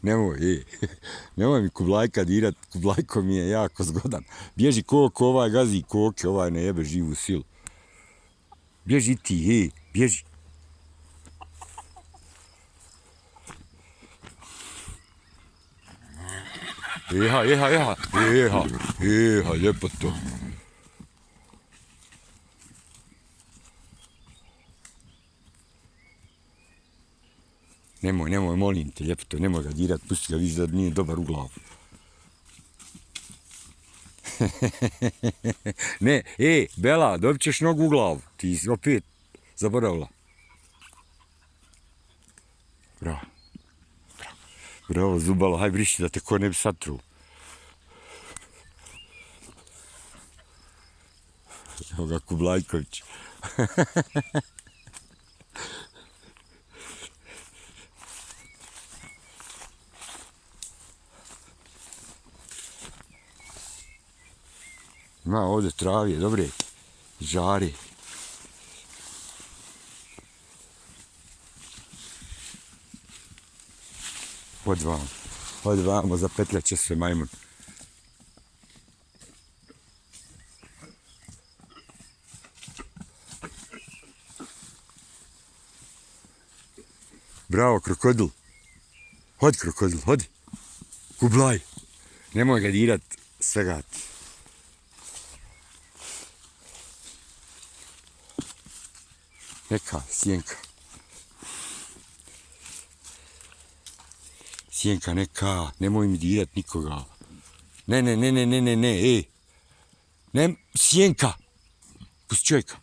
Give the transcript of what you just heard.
Nemoj, nemoj mi kublajka dirat, kublajko mi je jako zgodan. Bježi koliko ovaj gazi koke, ovaj ne jebe živu silu. Bježi ti, bježi. Eha, lijepo to. Nemoj, molim te, lijepo to, nemoj ga dirat, pusti ga, vidiš da nije dobar u glavu. Ne, Bela, dobit ćeš nogu u glavu, ti si opet zaboravila. Bravo, zubalo, haj briši da te ko ne bi satruo. Evo ga Kublajković. Ima ovdje travije, dobre, žari. Hodi vamo, zapetljat će se majmun. Bravo, krokodil. Hodi, krokodil, hodi. Kublaj. Nemoj ga dirat, svega ti. Neka, sjenka. Sjenka, neka, nemoj mi dirat nikoga. Ne, sjenka. Pusti čovjeka.